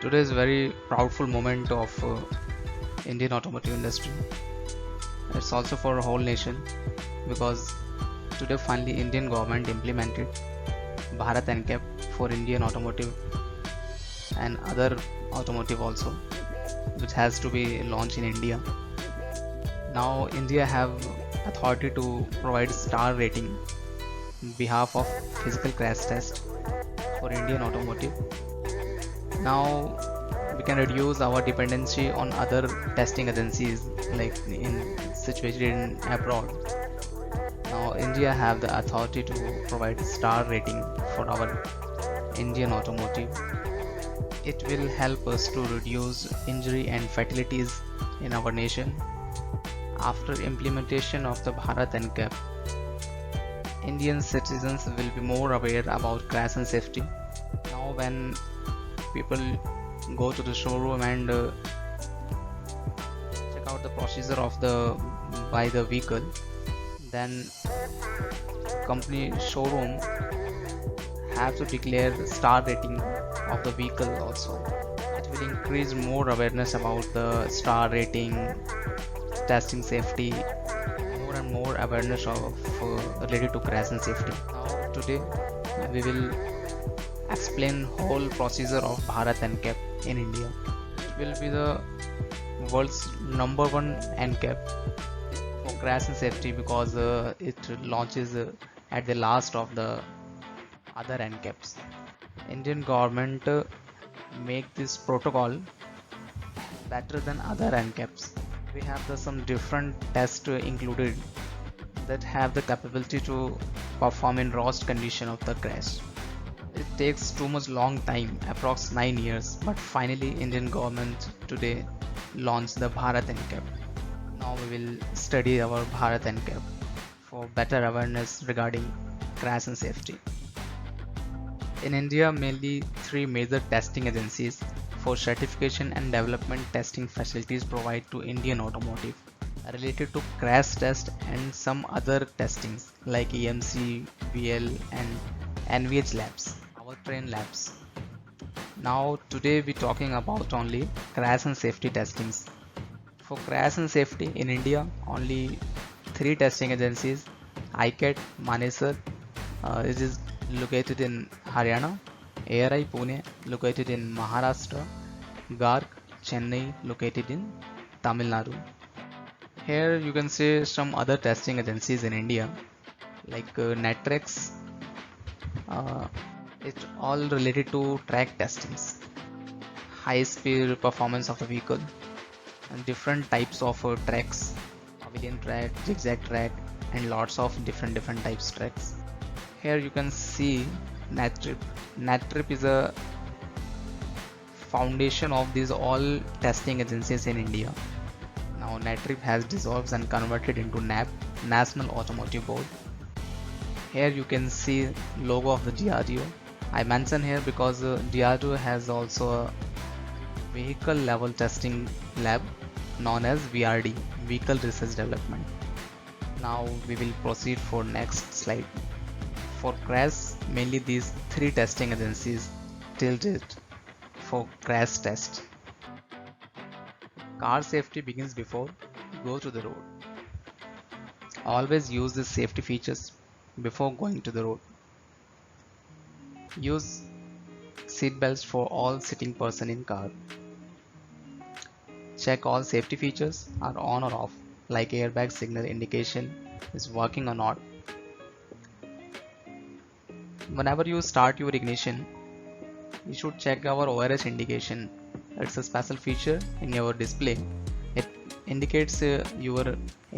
Today is a very proudful moment of Indian automotive industry. It's also for a whole nation because today finally Indian government implemented Bharat NCAP for Indian automotive and other automotive also, which has to be launched in India. Now India have authority to provide star rating on behalf of physical crash test for Indian automotive. Now we can reduce our dependency on other testing agencies like in situated in abroad. Now India have the authority to provide star rating for our Indian automotive. It will help us to reduce injury and fatalities in our nation. After implementation of the Bharat NCAP, Indian citizens will be more aware about crash and safety. Now when people go to the showroom and check out the procedure of the buy the vehicle, then company showroom have to declare star rating of the vehicle also. It will increase more awareness about the star rating, testing safety, more and more awareness of related to crash and safety. Now today we will explain whole procedure of Bharat NCAP in India. It will be the world's #1 NCAP for crash and safety because it launches at the last of the other NCAPs. Indian government make this protocol better than other NCAPs. We have some different tests included that have the capability to perform in roast condition of the crash. It takes too much long time, approx 9 years, but finally Indian government today launched the Bharat NCAP. Now we will study our Bharat NCAP for better awareness regarding crash and safety. In India, mainly 3 major testing agencies for certification and development testing facilities provide to Indian automotive related to crash test and some other testings like EMC, VL and NVH labs, powertrain labs. Now today we talking about only crash and safety testings. For crash and safety in India, only 3 testing agencies: ICAT, Manesar, it is located in Haryana, ARI Pune, located in Maharashtra, GARC, Chennai, located in Tamil Nadu. Here you can see some other testing agencies in India like Netrex. It's all related to track testings, high speed performance of the vehicle, and different types of tracks, pavilion track, zigzag track, and lots of different types tracks. Here you can see NATRIP. NATRIP is a foundation of these all testing agencies in India. Now NATRIP has dissolved and converted into NAP, National Automotive Board. Here you can see logo of the DRDO. I mention here because DRDO has also a vehicle level testing lab known as VRD, Vehicle Research Development. Now we will proceed for next slide. For crash, mainly these 3 testing agencies till date for crash test. Car safety begins before you go to the road. Always use the safety features before going to the road. Use seat belts for all sitting person in car. Check all safety features are on or off, like airbag signal indication is working or not. Whenever you start your ignition, you should check our ORS indication. It's a special feature in your display. It indicates your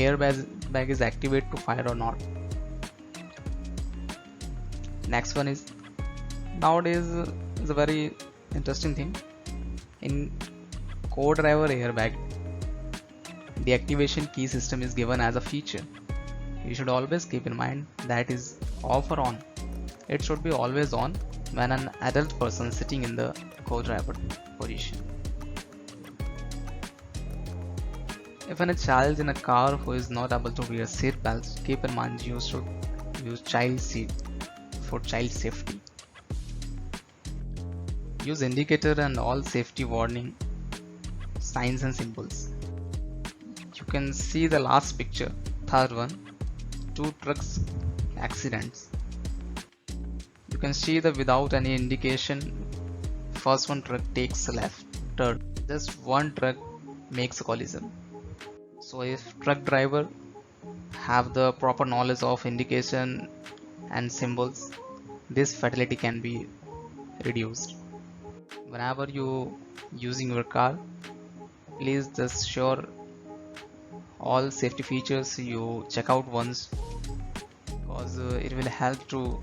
airbag is activated to fire or not. Next one is, nowadays is a very interesting thing. In co-driver airbag, the activation key system is given as a feature. You should always keep in mind that is off or on. It should be always on when an adult person sitting in the co-driver position. If a child in a car who is not able to wear seat belts, keep in mind you should use child seat for child safety. use indicator and all safety warning signs and symbols. You can see the last picture, third one, two trucks accidents. You can see that without any indication, first one truck takes a left turn. Just one truck makes a collision. So if truck driver have the proper knowledge of indication and symbols, this fatality can be reduced. Whenever you using your car, please just sure all safety features you check out once, because it will help to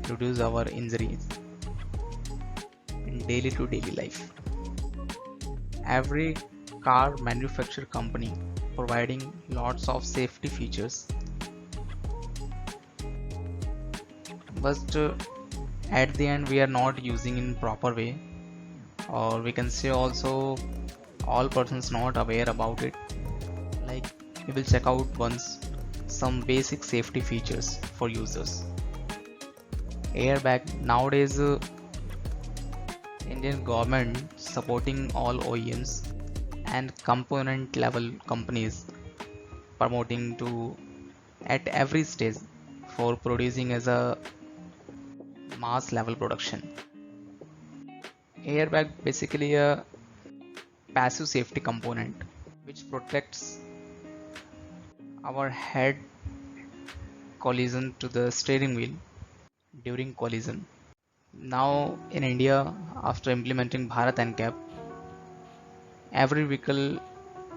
reduce our injuries in daily to daily life. Every car manufacturer company providing lots of safety features, but at the end we are not using in proper way, or we can say also all persons not aware about it. Like, we will check out once some basic safety features for users. Airbag. Nowadays Indian government supporting all OEMs and component level companies promoting to at every stage for producing as a mass level production. Airbag basically a passive safety component which protects our head collision to the steering wheel during collision. Now in India, after implementing Bharat NCAP, every vehicle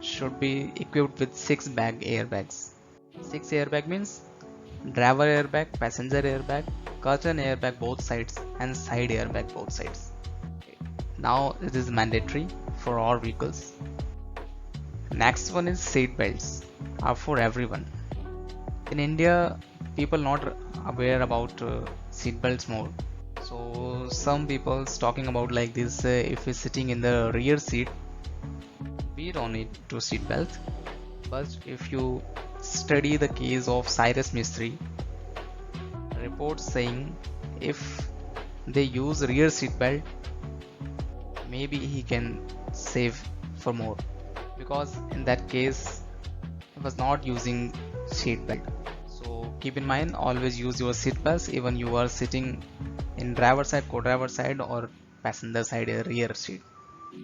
should be equipped with 6 airbags. 6 airbag means driver airbag, passenger airbag, curtain airbag both sides, and side airbag both sides. Now it is mandatory for all vehicles. Next one is seat belts are for everyone. In India, people not aware about seat belts more. So some people talking about like this: if we're sitting in the rear seat, we don't need to seat belt. But if you study the case of Cyrus Mistry, reports saying if they use rear seat belt, maybe he can save for more, because in that case he was not using seat belt. So keep in mind, always use your seat belts even you are sitting in driver side, co-driver side, or passenger side rear seat.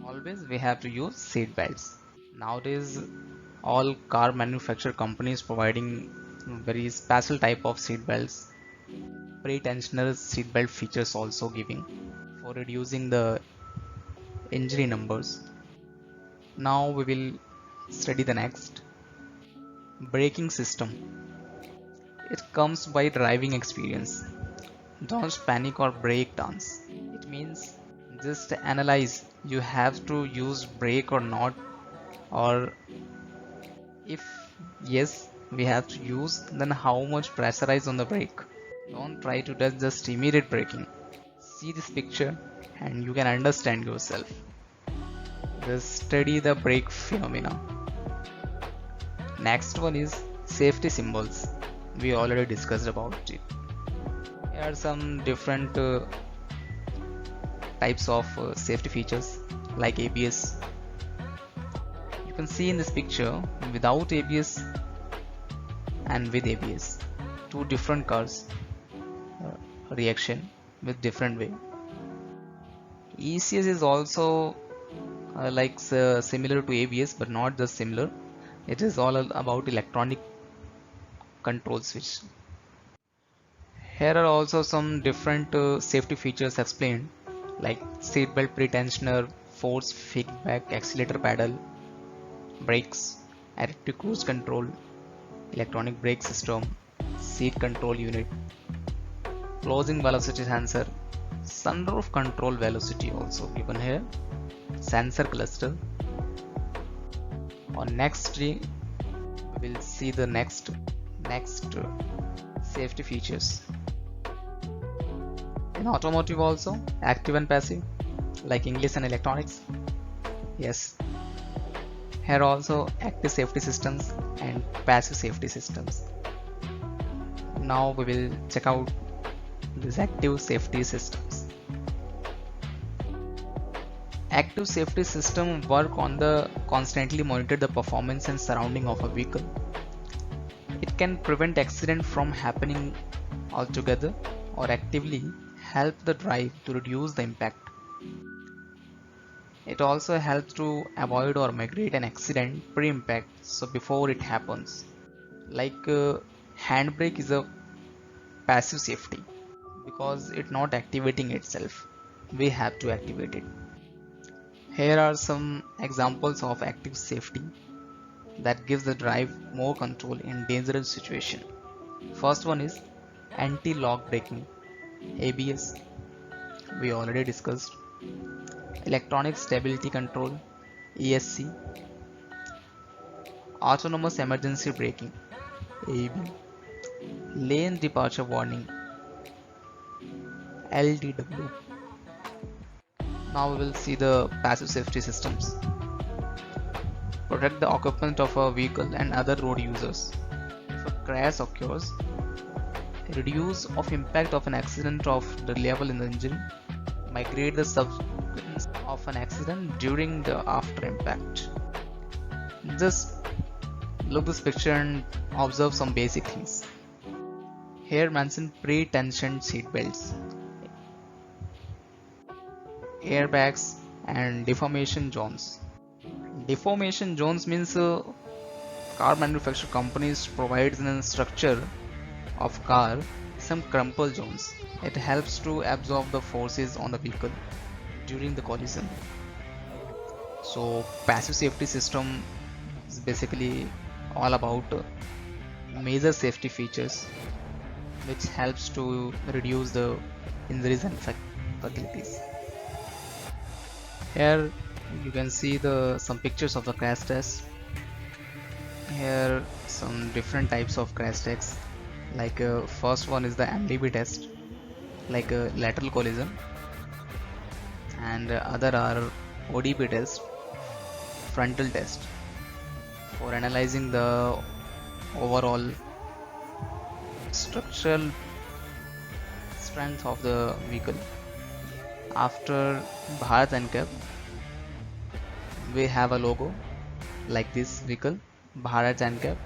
Always we have to use seat belts. Nowadays all car manufacturer companies providing very special type of seat belts, pre-tensioner seat belt features also giving for reducing the injury numbers. Now we will study the next, braking system. It comes by driving experience. Don't panic or break dance. It means just analyze you have to use brake or not, or if yes we have to use, then how much pressurize on the brake. Don't try to do just immediate braking. See this picture and you can understand yourself. Just study the brake phenomena. Next one is safety symbols. We already discussed about it. Here are some different types of safety features like ABS. You can see in this picture without ABS and with ABS, two different cars reaction with different way. ECS is also similar to ABS, but not just similar. It is all about electronic control switch. Here are also some different safety features explained, like seatbelt pretensioner, force feedback accelerator pedal, brakes, adaptive cruise control, electronic brake system, seat control unit, closing velocity sensor, sunroof control velocity also given here, sensor cluster. On next tree we will see the next safety features. In automotive also, active and passive, like English and electronics. Yes, here also active safety systems and passive safety systems. Now we will check out these active safety systems. Active safety system work on the constantly monitor the performance and surrounding of a vehicle. It can prevent accident from happening altogether or actively help the drive to reduce the impact. It also helps to avoid or mitigate an accident pre-impact, so before it happens. Like handbrake is a passive safety because it's not activating itself. We have to activate it. Here are some examples of active safety that gives the drive more control in dangerous situation. First one is anti-lock braking, ABS, we already discussed. Electronic stability control, ESC. Autonomous emergency braking, AEB. Lane departure warning, LDW. Now we will see the passive safety systems. Protect the occupant of a vehicle and other road users. If a crash occurs, reduce of impact of an accident of the level in the engine, migrate the subsequence of an accident during the after impact. Just look this picture and observe some basic things. Here mention pre-tensioned seat belts, airbags and deformation zones. Deformation zones means car manufacturer companies provides in a structure of car some crumple zones. It helps to absorb the forces on the vehicle during the collision. So passive safety system is basically all about major safety features which helps to reduce the injuries and fatalities. Here you can see some pictures of the crash test. Here some different types of crash tests, like first one is the MDB test, like a lateral collision, and other are ODB test, frontal test, for analyzing the overall structural strength of the vehicle. After Bharat NCAP, we have a logo like this vehicle, Bharat NCAP,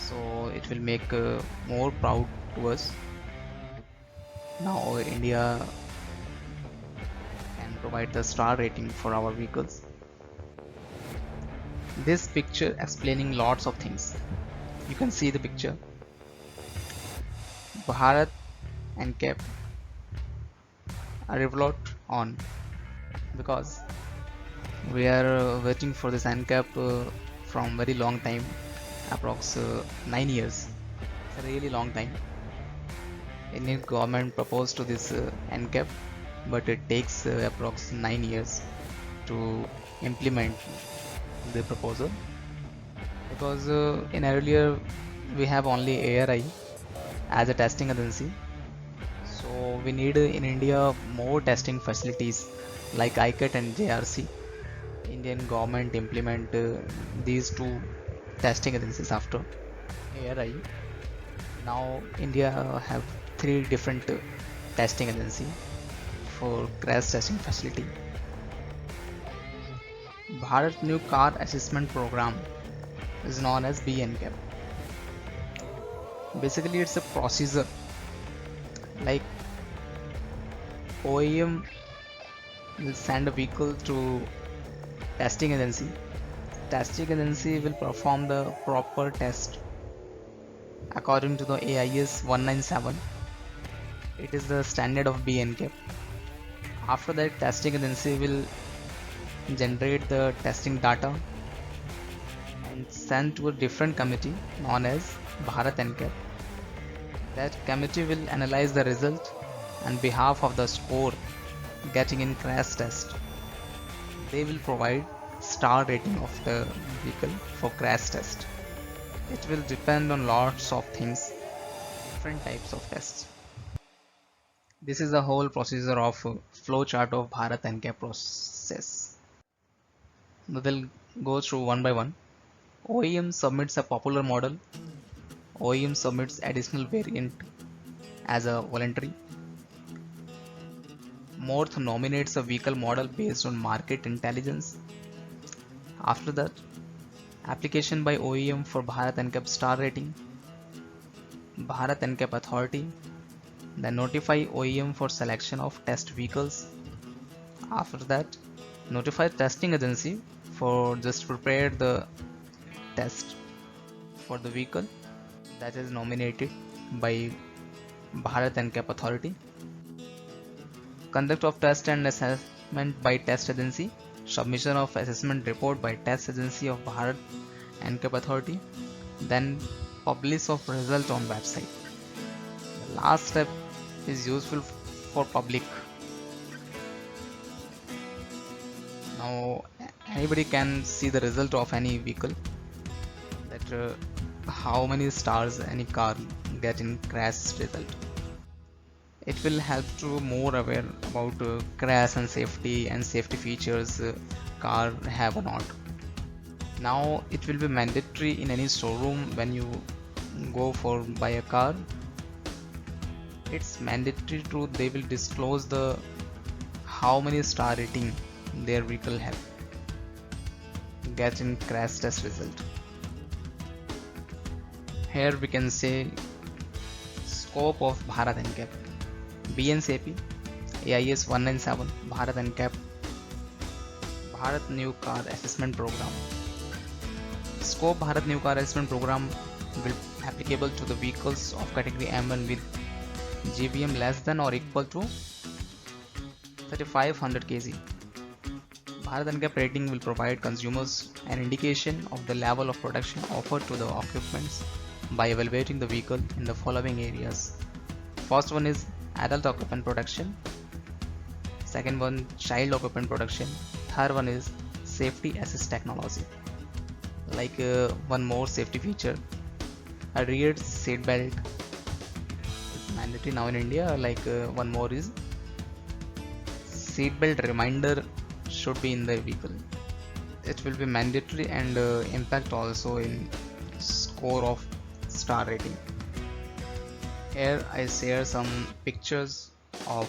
so it will make more proud to us. Now India can provide the star rating for our vehicles. This picture explaining lots of things. You can see the picture. Bharat NCAP, a revolt on, because we are waiting for this NCAP from very long time, approx 9 years. It's a really long time. Indian government proposed to this NCAP, but it takes approx 9 years to implement the proposal, because in earlier we have only ARI as a testing agency, so we need in India more testing facilities like ICAT and JRC. Indian government implement these two testing agencies after ARI. Now India have 3 different testing agency for crash testing facility. Bharat New Car Assessment Program is known as BNCAP. Basically it's a procedure like OEM will send a vehicle to testing agency. Testing agency will perform the proper test according to the AIS 197. It is the standard of BNCAP. After that, testing agency will generate the testing data and send to a different committee known as Bharat NCAP. That committee will analyze the result on behalf of the score getting in crash test. They will provide star rating of the vehicle for crash test. It will depend on lots of things, different types of tests. This is the whole procedure of flow chart of Bharat NCAP process. We will go through one by one. OEM submits a popular model. OEM submits additional variant as a voluntary. Morth nominates a vehicle model based on market intelligence. After that, application by OEM for Bharat NCAP star rating. Bharat NCAP authority then notify OEM for selection of test vehicles. After that, notify testing agency for just prepare the test for the vehicle that is nominated by Bharat NCAP authority. Conduct of test and assessment by test agency. Submission of assessment report by test agency of Bharat NCAP authority. Then publish of result on website. The last step is useful for public. Now anybody can see the result of any vehicle, that how many stars any car get in crash result. It will help to more aware about crash and safety features car have or not. Now it will be mandatory in any showroom when you go for buy a car. It's mandatory to they will disclose the how many star rating their vehicle have get in crash test result. Here we can say scope of Bharat NCAP. BNCAP, AIS 197, Bharat NCAP, Bharat New Car Assessment Program. Scope Bharat New Car Assessment Program will be applicable to the vehicles of category M1 with GVM less than or equal to 3500 kg. Bharat NCAP rating will provide consumers an indication of the level of protection offered to the occupants by evaluating the vehicle in the following areas. First one is adult occupant protection, second one child occupant protection, third one is safety assist technology. Like one more safety feature, a rear seat belt is mandatory now in India. Like one more is seat belt reminder should be in the vehicle. It will be mandatory and impact also in score of star rating. Here I share some pictures of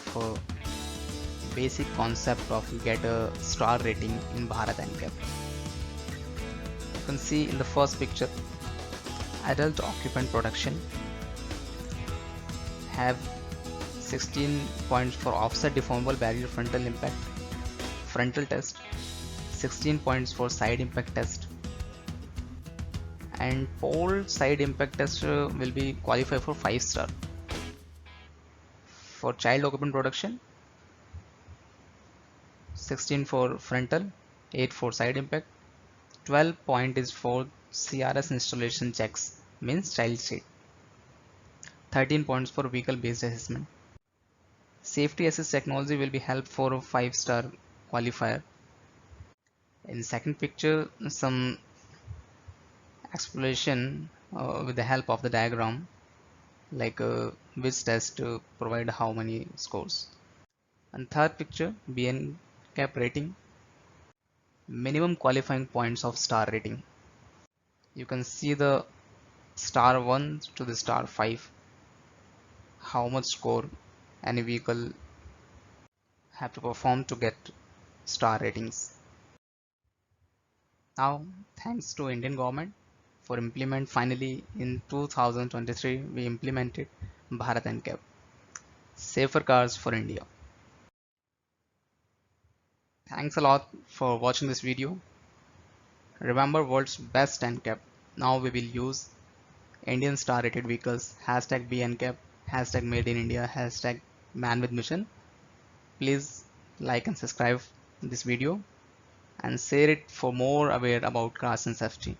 basic concept of get a star rating in Bharat NCAP. You can see in the first picture, adult occupant protection have 16 points for offset deformable barrier frontal impact frontal test, 16 points for side impact test, and pole side impact test will be qualified for 5 star. For child occupant protection, 16 for frontal, 8 for side impact, 12 point is for CRS installation checks, means child seat, 13 points for vehicle based assessment. Safety assist technology will be help for a 5 star qualifier. In second picture, some exploration with the help of the diagram, like which test to provide how many scores. And third picture, BNCAP rating, minimum qualifying points of star rating. You can see the star 1 to the star 5, how much score any vehicle have to perform to get star ratings. Now thanks to Indian government for implement, finally in 2023 we implemented Bharat NCAP, safer cars for India. Thanks a lot for watching this video. Remember world's best NCAP. Now we will use Indian star rated vehicles, hashtag BNCAP, hashtag made in India, hashtag man with mission. Please like and subscribe this video and share it for more aware about cars and safety.